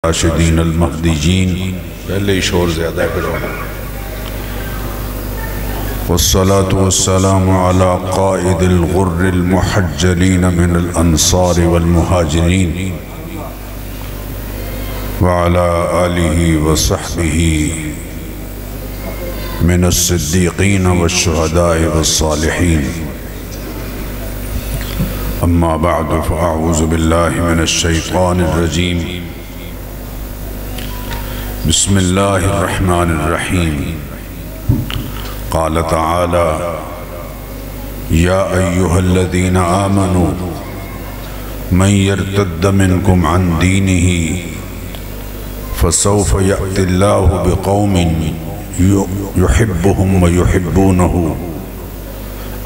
راشدین المہدیین پہلے شور زیادہ کرو والصلاة والسلام على قائد الغر المحجلین من الانصار والمہاجرین وعلى آلہ وصحبہ من الصدیقین والشہداء والصالحین اما بعد فاعوذ باللہ من الشیطان الرجیم بسم اللہ الرحمن الرحیم قال تعالی یا ایہا الذین آمنوا من يرتد منکم عن دینہ فسوف یأتی اللہ بقوم یحبهم ویحبونہ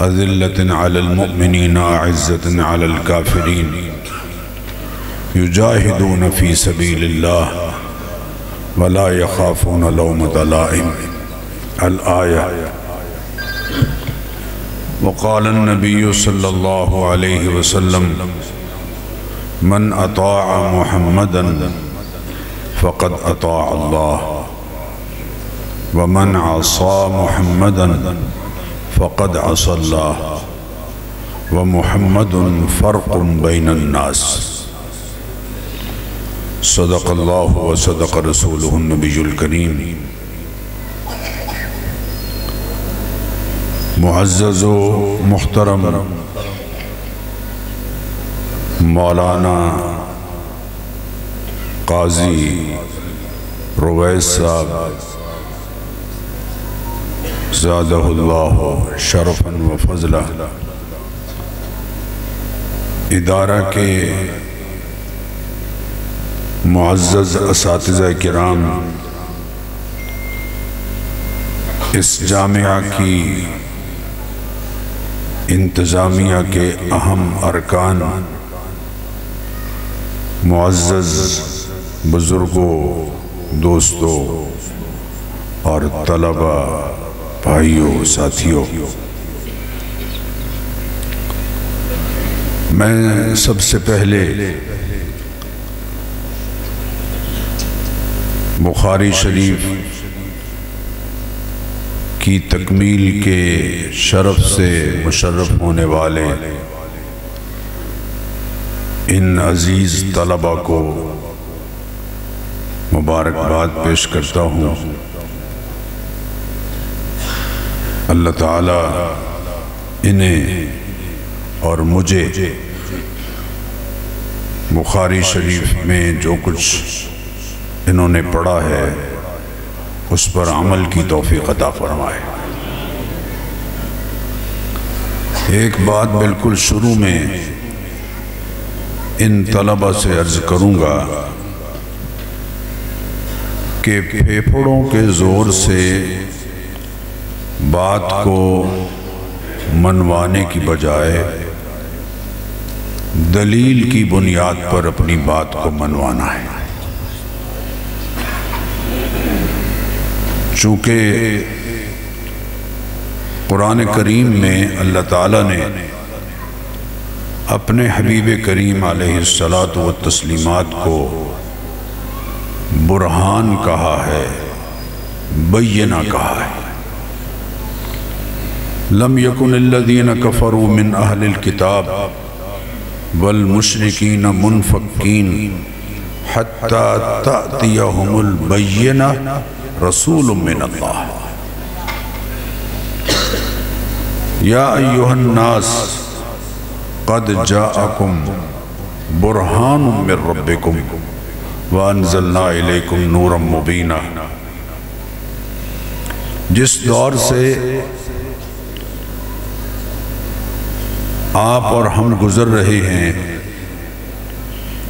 اذلة علی المؤمنین اعزة علی الکافرین یجاہدون فی سبیل اللہ ولا يخافون لومة لائم الآية وقال النبي صلى الله عليه وسلم من أطاع محمدا فقد أطاع الله ومن عصى محمدا فقد عصى الله ومحمد فرق بين الناس صدق اللہ و صدق رسولہ النبی الکریم معزز و محترم مولانا قاضی رویس صاحب زادہ اللہ شرفا و فضلہ ادارہ کے معزز اساتذہ کرام اس جامعہ کی انتظامیہ کے اہم ارکان معزز بزرگوں دوستوں اور طلبہ بھائیوں ساتھیوں میں سب سے پہلے بخاری شریف کی تکمیل کے شرف سے مشرف ہونے والے ان عزیز طلبہ کو مبارکباد پیش کرتا ہوں۔ اللہ تعالی انہیں اور مجھے بخاری شریف میں جو کچھ انہوں نے پڑھا ہے اس پر عمل کی توفیق عطا فرمائے۔ ایک بات بالکل شروع میں ان طلبہ سے عرض کروں گا کہ پھیپھڑوں کے زور سے بات کو منوانے کی بجائے دلیل کی بنیاد پر اپنی بات کو منوانا ہے۔ چونکہ قرآن کریم میں اللہ تعالیٰ نے اپنے حبیب کریم علیہ الصلاۃ والتسلیمات کو برہان کہا ہے، بینہ کہا ہے۔ لم یکن الذین کفروا من اہل الکتاب والمشرکین منفکین حتی تأتیہم البینہ رسول من اللہ یا ایہا الناس قد جاءکم برہان من ربکم وانزلنا الیکم نورا مبینا۔ جس دور سے آپ اور ہم گزر رہے ہیں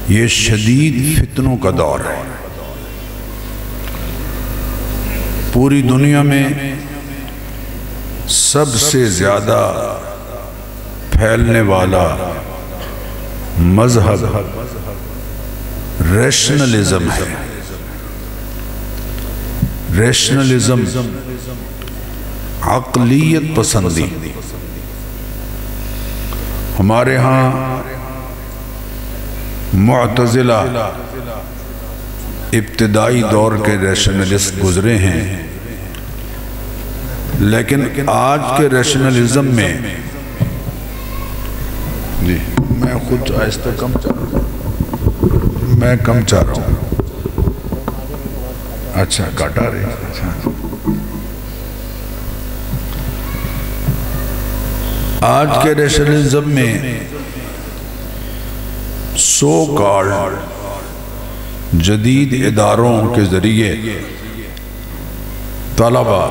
یہ شدید فتنوں کا دور ہے۔ پوری دنیا میں سب سے زیادہ پھیلنے والا مذہب ریشنلزم ہے۔ ریشنلزم عقلیت پسندی۔ ہمارے ہاں معتزلہ ابتدائی دور کے ریشنلسٹ گزرے ہیں، لیکن آج کے ریشنلزم میں جی میں خود آہستہ کم چاہ رہا ہوں، میں کم چاہ رہا ہوں، اچھا کاٹا رہے اچھا۔ آج کے ریشنلزم میں سو کالڈ جدید اداروں کے ذریعے طلبہ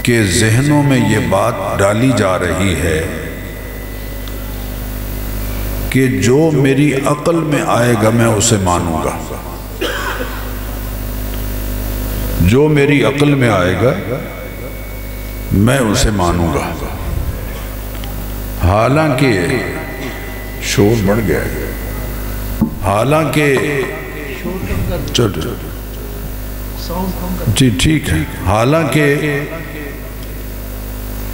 کے ذہنوں میں یہ بات ڈالی جا رہی ہے کہ جو میری عقل میں آئے گا میں اسے مانوں گا، جو میری عقل میں آئے گا میں اسے مانوں گا۔ حالانکہ شور بڑھ گیا ہے، حالانکہ جی ٹھیک ہے، حالانکہ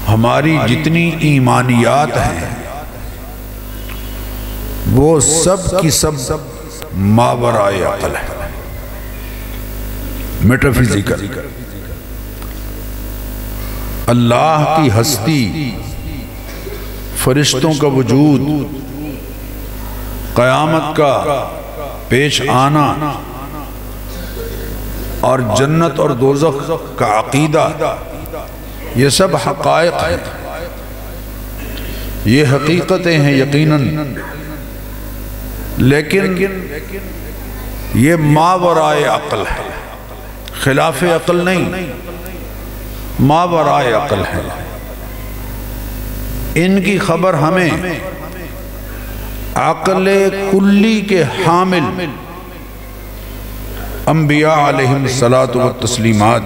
ہماری جتنی ایمانیات ہیں وہ سب کی سب ماورائے عقل ہے، میٹافیزیکل۔ اللہ کی ہستی، فرشتوں کا وجود، قیامت کا پیش آنا اور جنت اور دوزخ کا عقیدہ، یہ سب حقائق ہیں، یہ حقیقتیں ہیں یقیناً، لیکن یہ ماورائے عقل ہے، خلاف عقل نہیں، ماورائے عقل ہے۔ ان کی خبر ہمیں عقل کلی کے حامل انبیاء علیہم الصلاۃ والتسلیمات،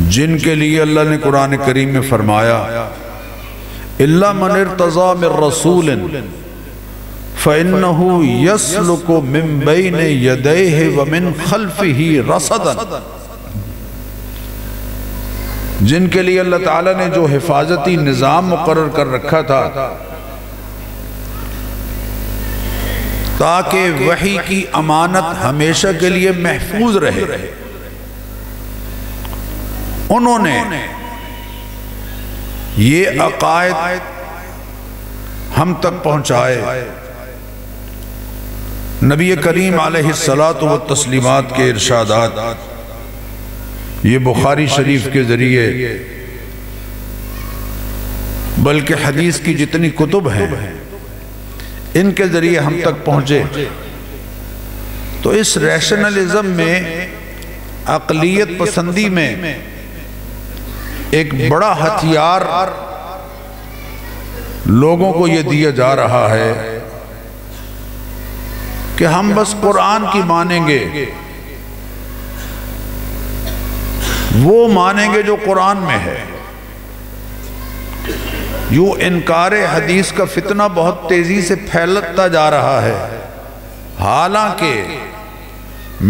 جن کے لیے اللہ نے قرآن کریم میں فرمایا اِلَّا مَنِ ارْتَضَى مِن رَّسُولٍ فَإِنَّهُ يَسْلُكُ مِن بَيْنِ يَدَيْهِ وَمِن خَلْفِهِ رَصَدًا، جن کے لیے اللہ تعالیٰ نے جو حفاظتی نظام مقرر کر رکھا تھا تاکہ وحی کی امانت ہمیشہ کے لیے محفوظ رہے، انہوں نے یہ عقائد ہم تک پہنچائے۔ نبی کریم علیہ الصلاۃ والتسلیمات کے ارشادات یہ بخاری شریف کے ذریعے بلکہ حدیث کی جتنی کتب ہیں ان کے ذریعے ہم تک پہنچے۔ تو اس ریشنلزم میں، عقلیت پسندی میں ایک بڑا ہتھیار لوگوں کو یہ دیا جا رہا ہے کہ ہم بس قرآن کی مانیں گے، وہ مانیں گے جو قرآن میں ہے۔ یوں انکار حدیث کا فتنہ بہت تیزی سے پھیلتا جا رہا ہے، حالانکہ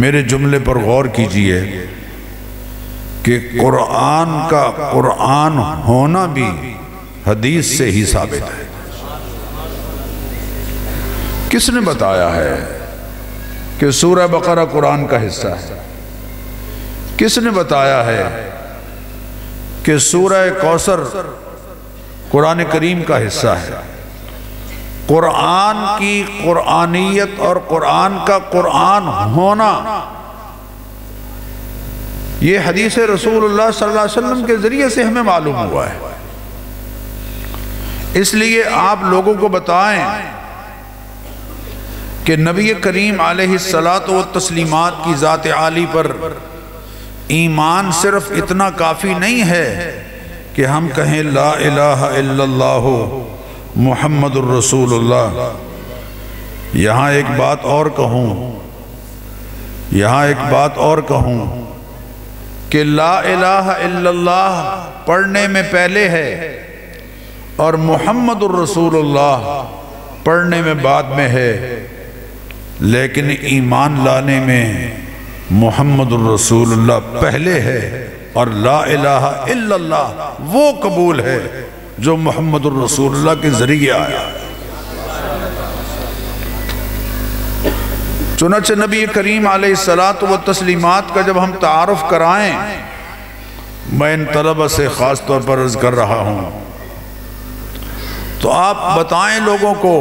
میرے جملے پر غور کیجئے کہ قرآن کا قرآن ہونا بھی حدیث سے ہی ثابت ہے۔ کس نے بتایا ہے کہ سورہ بقرہ قرآن کا حصہ ہے؟ کس نے بتایا ہے کہ سورہ کوثر قرآن کریم کا حصہ ہے؟ قرآن کی قرآنیت اور قرآن کا قرآن ہونا یہ حدیث رسول اللہ صلی اللہ علیہ وسلم کے ذریعے سے ہمیں معلوم ہوا ہے۔ اس لیے آپ لوگوں کو بتائیں کہ نبی کریم علیہ الصلاۃ والتسلیمات کی ذات عالی پر ایمان صرف اتنا کافی نہیں ہے کہ ہم کہیں لا الہ الا اللہ محمد الرسول اللہ۔ یہاں ایک بات اور کہوں کہ لا الہ الا اللہ پڑھنے میں پہلے ہے اور محمد الرسول اللہ پڑھنے میں بعد میں ہے، لیکن ایمان لانے میں محمد الرسول اللہ پہلے ہے اور لا الہ الا اللہ وہ قبول ہے جو محمد الرسول اللہ کے ذریعے آیا۔ چنانچہ نبی کریم علیہ الصلاۃ والتسلیمات کا جب ہم تعارف کرائیں، میں ان طلبہ سے خاص طور پر عرض کر رہا ہوں، تو آپ بتائیں لوگوں کو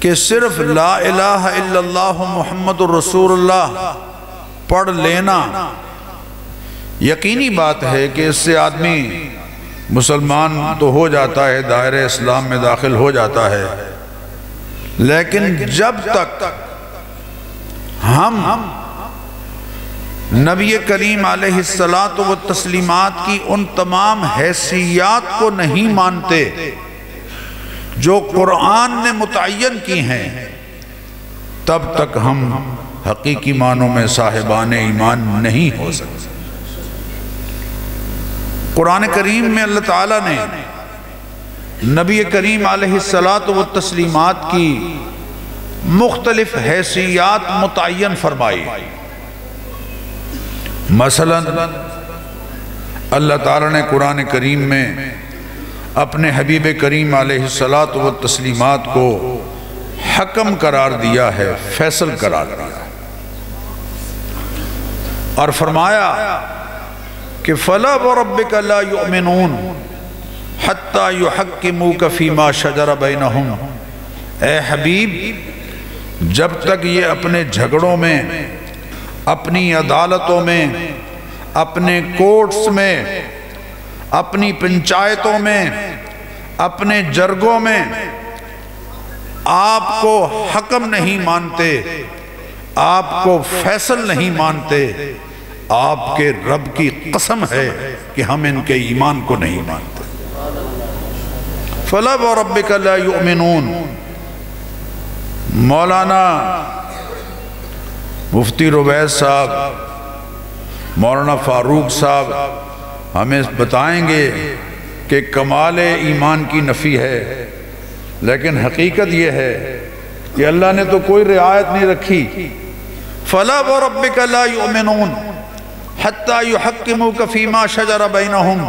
کہ صرف لا الہ الا اللہ محمد الرسول اللہ پڑھ لینا یقینی بات ہے کہ اس سے آدمی مسلمان تو ہو جاتا ہے، دائرہ اسلام میں داخل ہو جاتا ہے، لیکن جب تک ہم نبی کریم علیہ الصلاۃ والتسلیمات کی ان تمام حیثیات کو نہیں مانتے جو قرآن نے متعین کی ہیں، تب تک ہم حقیقی معنوں میں صاحبان ایمان نہیں ہو سکتے۔ قرآن کریم میں اللہ تعالیٰ نے نبی کریم علیہ الصلاۃ والتسلیمات کی مختلف حیثیات متعین فرمائی۔ مثلا اللہ تعالیٰ نے قرآن کریم میں اپنے حبیب کریم علیہ الصلاۃ والتسلیمات کو حکم قرار دیا ہے، فیصل قرار دیا ہے، اور فرمایا کہ فَلَا وَرَبِّكَ لَا يُؤْمِنُونَ حَتَّى يُحَكِّمُوكَ فِي مَا شَجَرَ بَيْنَهُمْ، اے حبیب جب تک یہ اپنے جھگڑوں میں، اپنی عدالتوں میں، اپنے کورٹس میں، اپنی پنچایتوں میں، اپنے جرگوں میں آپ کو حکم نہیں مانتے، آپ کو فیصل نہیں مانتے، آپ کے رب کی قسم ہے کہ ہم ان کے ایمان کو نہیں مانتے۔ فَلَا وَرَبِّكَ لَا يُؤْمِنُونَ۔ مولانا مفتی رویس صاحب، مولانا فاروق صاحب ہمیں بتائیں گے کہ کمال ایمان کی نفی ہے، لیکن حقیقت یہ ہے کہ اللہ نے تو کوئی رعایت نہیں رکھی۔ فَلَا وَرَبِّكَ لَا يُؤْمِنُونَ حَتَّى يُحَكِّمُوكَ فِي مَا شَجَرَ بَيْنَهُمْ،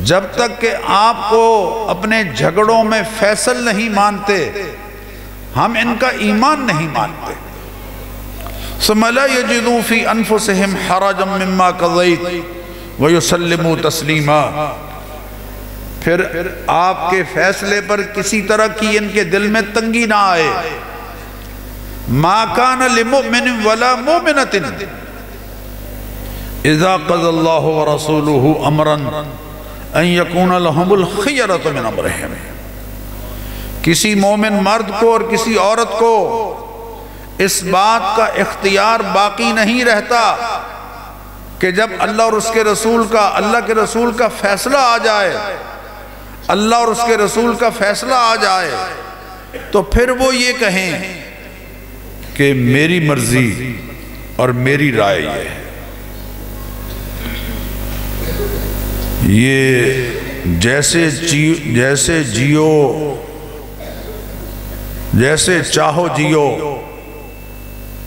جب تک کہ آپ کو اپنے جھگڑوں میں فیصل نہیں مانتے، ہم ان کا ایمان نہیں مانتے۔ ثُمَّ لَا يَجِدُوا فِي أَنفُسِهِمْ حَرَجًا مِّمَّا قَضَيْتَ وَيُسَلِّمُوا تَسْلِيمًا، پھر آپ کے فیصلے پر کسی طرح کی ان کے دل میں تنگی نہ آئے۔ مَا كَانَ لِمُؤْمِنٍ وَلَا مُؤْمِنَةٍ إِذَا قَضَى اللَّهُ وَرَسُولُهُ أَمْرًا أَن يَكُونَ لَهُمُ الْخِيَرَةُ مِنْ أَمْرِهِمْ، کسی مومن مرد کو اور کسی عورت کو اس بات کا اختیار باقی نہیں رہتا کہ جب اللہ اور اس کے رسول کا، اللہ کے رسول کا فیصلہ آ جائے، اللہ اور اس کے رسول کا فیصلہ آ جائے تو پھر وہ یہ کہیں کہ میری مرضی اور میری رائے یہ ہے۔ یہ جیسے جیو، جیسے چاہو جیو،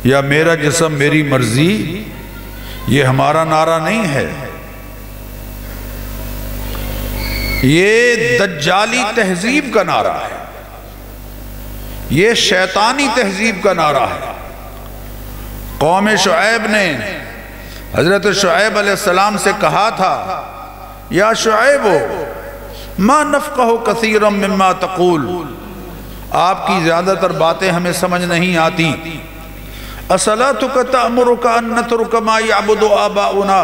یا میرا جسم میری مرضی، یہ ہمارا نعرہ نہیں ہے، یہ دجالی تہذیب کا نعرہ ہے، یہ شیطانی تہذیب کا نعرہ ہے۔ قوم شعیب نے حضرت شعیب علیہ السلام سے کہا تھا، یا شعیب ما نفقہ کثیرا مما تقول، آپ کی زیادہ تر باتیں ہمیں سمجھ نہیں آتی۔ اصلاتک تأمرک ان نترک ما یعبد آباؤنا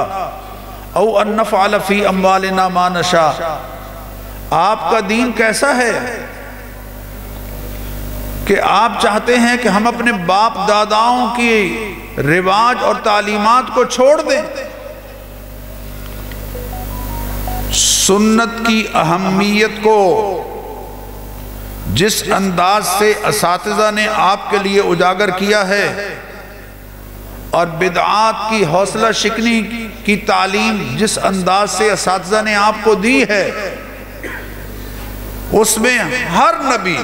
او ان نفعل فی اموالنا ما نشاء، آپ کا دین کیسا ہے کہ آپ چاہتے ہیں کہ ہم اپنے باپ داداؤں کی رواج اور تعلیمات کو چھوڑ دیں؟ سنت کی اہمیت کو جس انداز سے اساتذہ نے آپ کے لیے اجاگر کیا ہے اور بدعات کی حوصلہ شکنی کی تعلیم جس انداز سے اساتذہ نے آپ کو دی ہے، اس میں ہر نبی،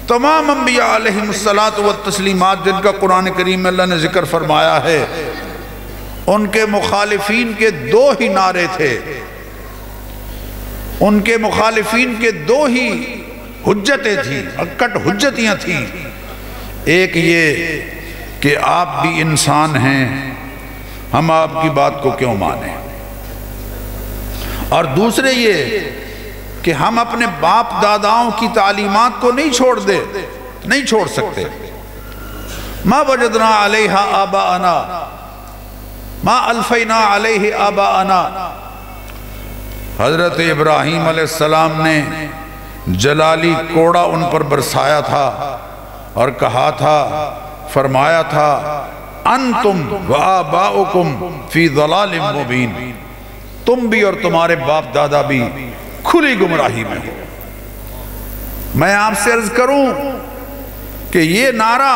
تمام انبیاء علیہم الصلاۃ والتسلیمات جن کا قرآن کریم میں اللہ نے ذکر فرمایا ہے، ان کے مخالفین کے دو ہی نعرے تھے، ان کے مخالفین کے دو ہی حجتیں تھیں، کٹ حجتیاں تھیں۔ ایک یہ کہ آپ بھی انسان ہیں، ہم آپ کی بات کو کیوں مانیں، اور دوسرے یہ کہ ہم اپنے باپ داداؤں کی تعلیمات کو نہیں چھوڑ سکتے۔ ما وجدنا علیہا آباءنا ما الفینا علیہ آباءنا۔ حضرت ابراہیم علیہ السلام نے جلالی کوڑا ان پر برسایا تھا اور کہا تھا، فرمایا تھا انتم وآباؤکم فی ضلال مبین، تم بھی اور تمہارے باپ دادا بھی کھلی گمراہی میں ہو۔ میں آپ سے عرض کروں کہ یہ نعرہ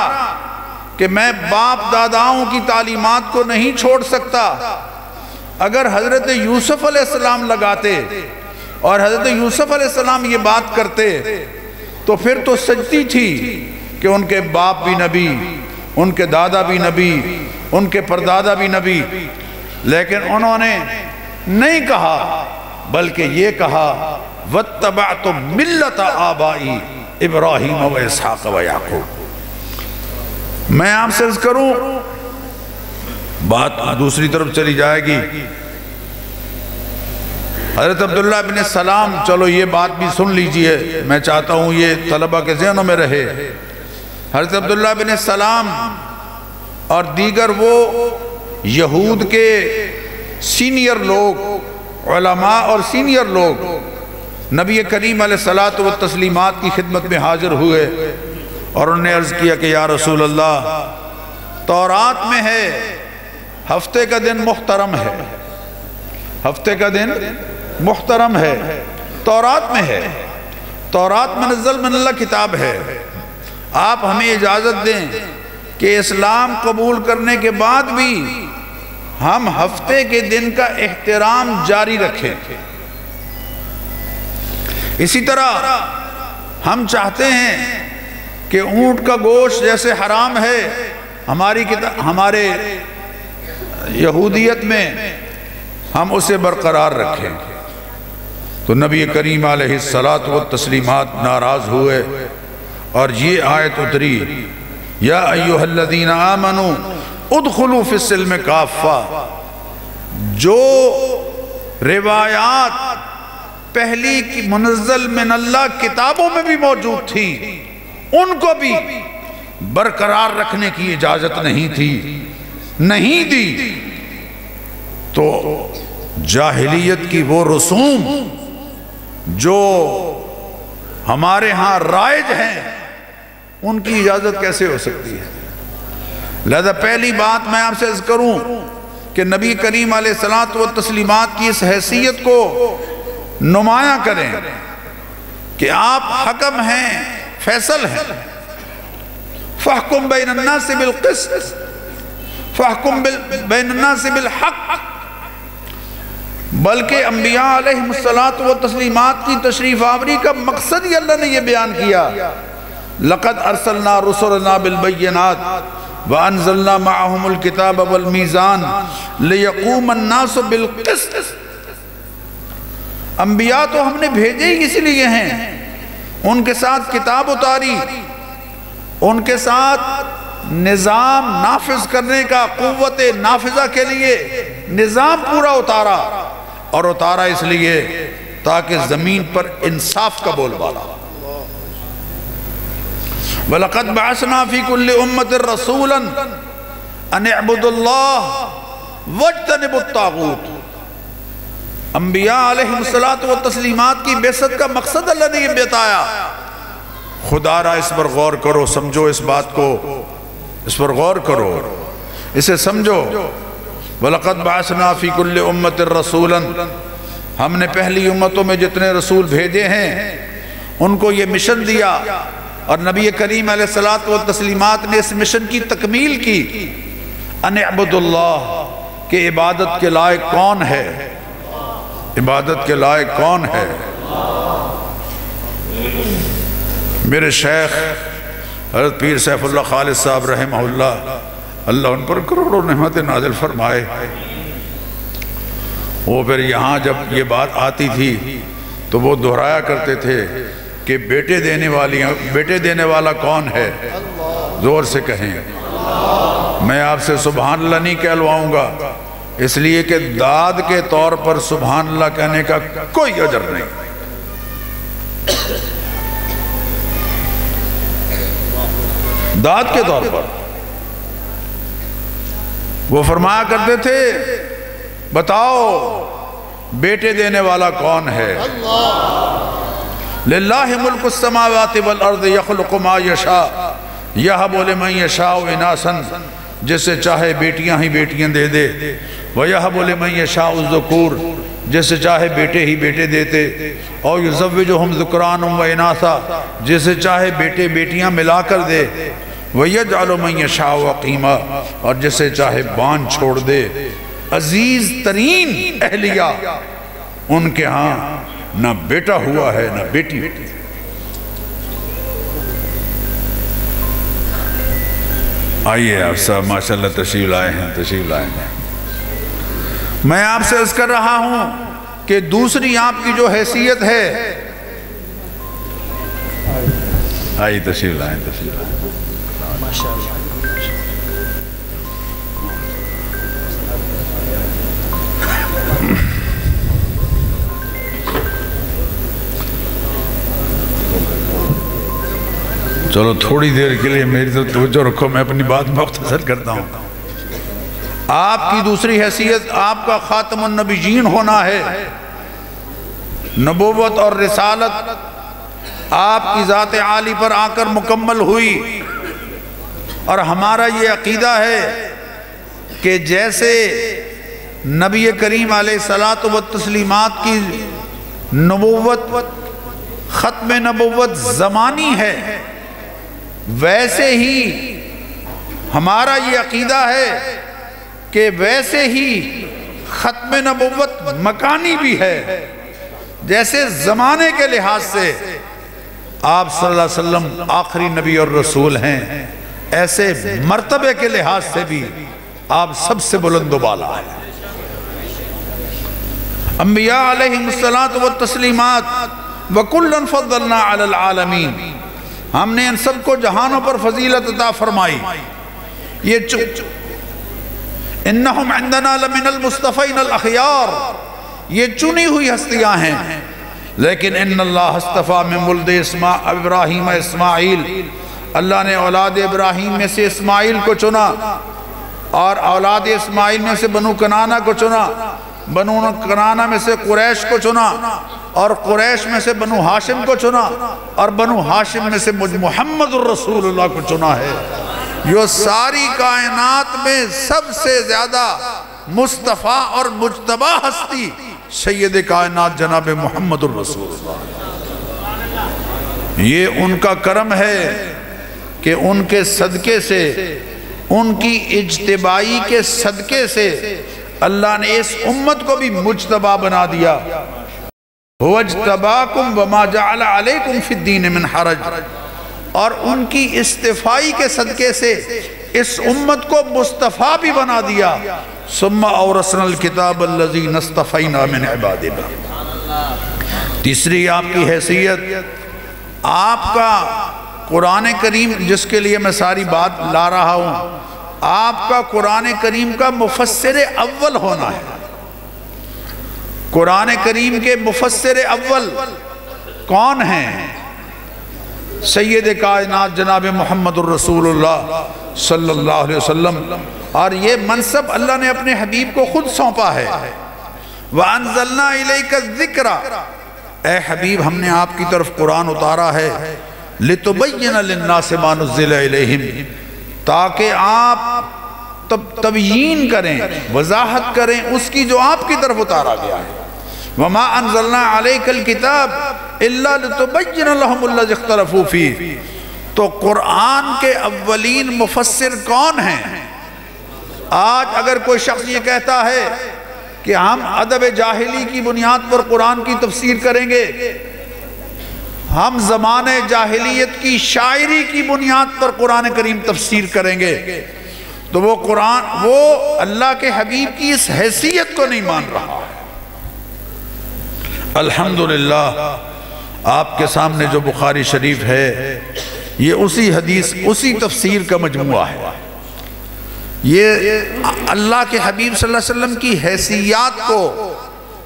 کہ میں باپ داداؤں کی تعلیمات کو نہیں چھوڑ سکتا، اگر حضرت یوسف علیہ السلام لگاتے اور حضرت یوسف علیہ السلام یہ بات کرتے تو پھر تو سجتی تھی کہ ان کے باپ بھی نبی، ان کے دادا بھی نبی، ان کے پردادا بھی نبی، لیکن انہوں نے نہیں کہا بلکہ یہ کہا وَاتَّبَعْتُ مِلَّةَ آبَائِي ابراہیم و اسحاق و یعقوب۔ میں آپ سے عرض کروں، بات دوسری طرف چلی جائے گی۔ حضرت عبداللہ بن سلام، چلو یہ بات بھی سن لیجئے، میں چاہتا ہوں یہ طلبہ کے ذہنوں میں رہے۔ حضرت عبداللہ بن سلام اور دیگر وہ یہود کے سینئر لوگ، علماء اور سینئر لوگ نبی کریم علیہ الصلاۃ والتسلیمات کی خدمت میں حاضر ہوئے اور انہوں نے عرض کیا کہ یا رسول اللہ، تورات میں ہے ہفتے کا دن محترم ہے، ہفتے کا دن محترم ہے، تورات میں ہے، تورات منزل من اللہ کتاب ہے، آپ ہمیں اجازت دیں کہ اسلام قبول کرنے کے بعد بھی ہم ہفتے کے دن کا احترام جاری رکھیں۔ اسی طرح ہم چاہتے ہیں کہ اونٹ کا گوشت جیسے حرام ہے ہمارے یہودیت میں، ہم اسے برقرار رکھیں۔ تو نبی کریم علیہ الصلاۃ والتسلیمات ناراض ہوئے اور یہ آیت اتری، یا ایھا الذین آمنوا ادخلوا فی السلم کافہ۔ جو روایات پہلی کی منزل من اللہ کتابوں میں بھی موجود تھی ان کو بھی برقرار رکھنے کی اجازت نہیں دی، تو جاہلیت کی وہ رسوم جو ہمارے ہاں رائج ہیں ان کی اجازت کیسے ہو سکتی ہے؟ لہذا پہلی بات میں آپ سے عرض کروں کہ نبی کریم علیہ الصلاۃ والتسلیمات کی اس حیثیت کو نمایاں کریں کہ آپ حکم ہیں، فیصل ہیں۔ فَاحْكُمْ بَيْنَ النَّاسِ بِالْقِسْطِ فَاحْكُمْ بَيْنَ النَّاسِ بِالْحَقِّ۔ بلکہ انبیاء علیہ الصلاۃ والتسلیمات کی تشریف آوری کا مقصد ہی اللہ نے یہ بیان کیا، لَقَدْ أَرْسَلْنَا رُسُلَنَا بِالْبَيِّنَاتِ وَأَنزَلْنَا مَعَهُمُ الْكِتَابَ وَالْمِيزَانَ لِيَقُومَ النَّاسُ بِالْقِسْطِ۔ انبیاء تو ہم نے بھیجے ہی اس لیے ہیں، ان کے ساتھ کتاب اتاری، ان کے ساتھ نظام نافذ کرنے کا، قوت نافذہ کے لیے نظام پورا اتارا، اور اتارا اس لیے تاکہ زمین پر انصاف کا بول بالا۔ وَلَقَدْ بَعَثْنَا فِي كُلِّ أُمَّةٍ رَسُولًا أَنِ اعْبُدُوا اللَّهَ وَاجْتَنِبُوا الطَّاغُوتَ۔ انبیاء علیہ الصلاۃ والتسلیمات کی بعثت کا مقصد اللہ نے یہ بتایا۔ خدا را اس پر غور کرو، سمجھو اس بات کو، اس پر غور کرو، اسے سمجھو۔ وَلَقَدْ بَعَثْنَا فِي كُلِّ أُمَّةٍ رَسُولًا، ہم نے پہلی امتوں میں جتنے رسول بھیجے ہیں ان کو یہ مشن دیا، اور نبی کریم علیہ الصلاۃ والتسلیمات نے اس مشن کی تکمیل کی۔ ان اعبدوا اللہ، کہ عبادت کے لائق کون ہے، عبادت کے لائق کون ہے؟ میرے شیخ حضرت پیر سیف اللہ خالد صاحب رحمہ اللہ، اللہ ان پر کروڑوں نعمت نازل فرمائے، وہ پھر یہاں جب یہ بات آتی تھی تو وہ دہرایا کرتے تھے کہ بیٹے دینے والا کون ہے؟ زور سے کہیں. میں آپ سے سبحان اللہ نہیں کہلواؤں گا، اس لیے کہ داد کے طور پر سبحان اللہ کہنے کا کوئی اجر نہیں. داد کے طور پر وہ فرمایا کرتے تھے بتاؤ بیٹے دینے والا کون ہے؟ للہ ملک السماوات والارض یخلق ما یشاء یہب لمن یشاء اناسا، جسے چاہے بیٹیاں ہی بیٹیاں دے دے، ویہب لمن یشاء الذکور، جسے چاہے بیٹے ہی بیٹے دیتے، اور یزوجہم ذکرانا و اناسا، جسے چاہے بیٹے بیٹیاں ملا کر دے، وَيَجْعَلُ مَنْ يَشَاءُ عَقِيمًا، اور جسے چاہے باندھ چھوڑ دے. عزیز ترین اہلیہ ان کے ہاں نہ بیٹا ہوا ہے نہ بیٹی. آئیے آپ صاحب ماشاءاللہ تشریف لائے ہیں، تشریف لائے ہیں. میں آپ سے عرض کر رہا ہوں کہ دوسری آپ کی جو حیثیت ہے، آئیے تشریف لائیں، تشریف لائیں. چلو تھوڑی دیر کے لیے میری تو توجہ رکھو، میں اپنی بات مختصر کرتا ہوں. آپ کی دوسری حیثیت آپ کا خاتم النبیین ہونا ہے. نبوت اور رسالت آپ کی ذات عالی پر آ کر مکمل ہوئی، اور ہمارا یہ عقیدہ ہے کہ جیسے نبی کریم علیہ الصلاۃ والتسلیمات کی نبوت ختم نبوت زمانی ہے، ویسے ہی ہمارا یہ عقیدہ ہے کہ ویسے ہی ختم نبوت مکانی بھی ہے. جیسے زمانے کے لحاظ سے آپ صلی اللہ علیہ وسلم آخری نبی اور رسول ہیں، ایسے مرتبے کے لحاظ سے بھی آپ سب سے بلند و بالا ہیں. انبیاء علیہم الصلاۃ والتسلیمات وَكُلًّا فَضَّلْنَا عَلَى الْعَالَمِينَ، ہم نے ان سب کو جہانوں پر فضیلت عطا فرمائی. یہ انہم عندنا لمن المصطفین الاخیار، یہ چنی ہوئی ہستیاں ہیں. لیکن ان اللہ اصطفیٰ من ولد ابراہیم اسماعیل، اللہ نے اولاد ابراہیم میں سے اسماعیل کو چنا، اور اولاد اسماعیل میں سے بنو کنانہ کو چنا، بنو کنانہ میں سے قریش کو چنا، اور قریش میں سے بنو ہاشم کو چنا، اور بنو ہاشم میں سے محمد الرسول اللہ کو چنا ہے. جو ساری کائنات میں سب سے زیادہ مصطفیٰ اور مجتبی ہستی سید کائنات جناب محمد الرسول اللہ. یہ ان کا کرم ہے کہ ان کے صدقے سے، ان کی اجتبائی کے صدقے سے اللہ نے اس امت کو بھی مجتبی بنا دیا. وَاجْتَبَاكُمْ وَمَا جَعَلَ عَلَيْكُمْ فِي الدِّينِ مِنْ حَرَجٍ، اور ان کی استفائی کے صدقے سے اس امت کو مصطفیٰ بھی بنا دیا. ثُمَّ أَوْرَثْنَا الْكِتَابَ الَّذِينَ اصْطَفَيْنَا مِنْ عِبَادِنَا. تیسری آپ کی حیثیت، آپ کا قرآن کریم، جس کے لیے میں ساری بات لا رہا ہوں، آپ کا قرآن کریم کا مفسر اول ہونا ہے. قرآن کریم کے مفسر اول کون ہیں؟ سید کائنات جناب محمد الرسول اللہ صلی اللہ علیہ وسلم. اور یہ منصب اللہ نے اپنے حبیب کو خود سونپا ہے. وَأَنزَلْنَا إِلَيْكَ الذِّكْرَ، اے حبیب ہم نے آپ کی طرف قرآن اتارا ہے. لِتُبَيِّنَ لِلنَّاسِ مَا نُزِّلَ إِلَيْهِمْ، تاکہ آپ تبیین کریں، وضاحت کریں اس کی جو آپ کی طرف اتارا گیا ہے. وَمَا أَنزَلْنَا عَلَيْكَ الْكِتَابِ إِلَّا لِتُبَيِّنَ لَهُمُ الَّذِي اخْتَلَفُوا فِيهِ. تو قرآن کے اولین مفسر کون ہیں؟ آج اگر کوئی شخص یہ کہتا ہے کہ ہم ادب جاہلی کی بنیاد پر قرآن کی تفسیر کریں گے، ہم زمانے جاہلیت کی شاعری کی بنیاد پر قرآن کریم تفسیر کریں گے، تو وہ اللہ کے حبیب کی اس حیثیت کو نہیں مان رہا. الحمدللہ آپ کے سامنے جو بخاری شریف ہے، یہ اسی حدیث اسی تفسیر کا مجموعہ ہے۔ یہ اللہ کے حبیب صلی اللہ علیہ وسلم کی حیثیات کو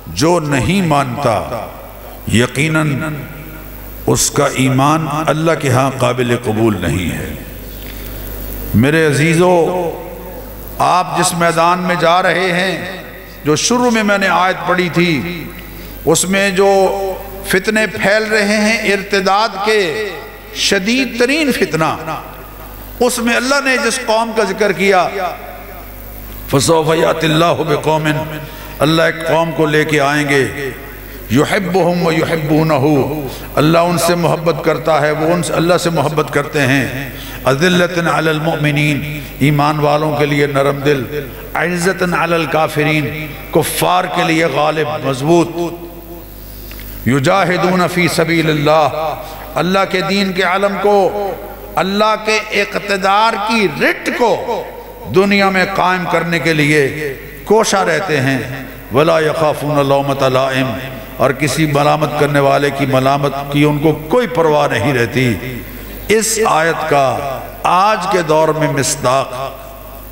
جو نہیں مانتا یقیناً اس کا ایمان اللہ کے ہاں قابل قبول نہیں ہے۔ میرے عزیزو، آپ جس میدان میں جا رہے ہیں، جو شروع میں نے آیت پڑھی تھی، اس میں جو فتنے پھیل رہے ہیں ارتداد کے، شدید ترین فتنہ، اس میں اللہ نے جس قوم کا ذکر کیا، فَسَوْفَ يَأْتِ اللَّهُ بِقَوْمٍ، اللہ ایک قوم کو لے کے آئیں گے، يُحِبُّهُمْ وَيُحِبُّونَهُ، اللہ ان سے محبت کرتا ہے، وہ اللہ سے محبت کرتے ہیں، أَذِلَّةً عَلَى الْمُؤْمِنِينَ، ایمان والوں کے لیے نرم دل، عِزَّةً عَلَى الْكَافِرِينَ، کفار کے لیے غالب مضبوط، یجاہدون فی سبیل اللہ، اللہ کے دین کے علم کو، اللہ کے اقتدار کی رٹ کو دنیا میں قائم کرنے کے لیے کوشاں رہتے ہیں، ولا یخافون لومۃ لائم، اور کسی ملامت کرنے والے کی ملامت کی ان کو کوئی پرواہ نہیں رہتی۔ اس آیت کا آج کے دور میں مصداق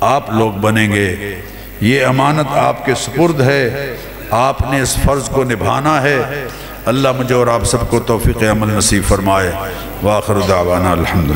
آپ لوگ بنیں گے۔ یہ امانت آپ کے سپرد ہے، آپ نے اس فرض کو نبھانا ہے۔ اللہ مجھے اور آپ سب کو توفیق عمل نصیب فرمائے۔ وآخر دعوانا الحمدللہ۔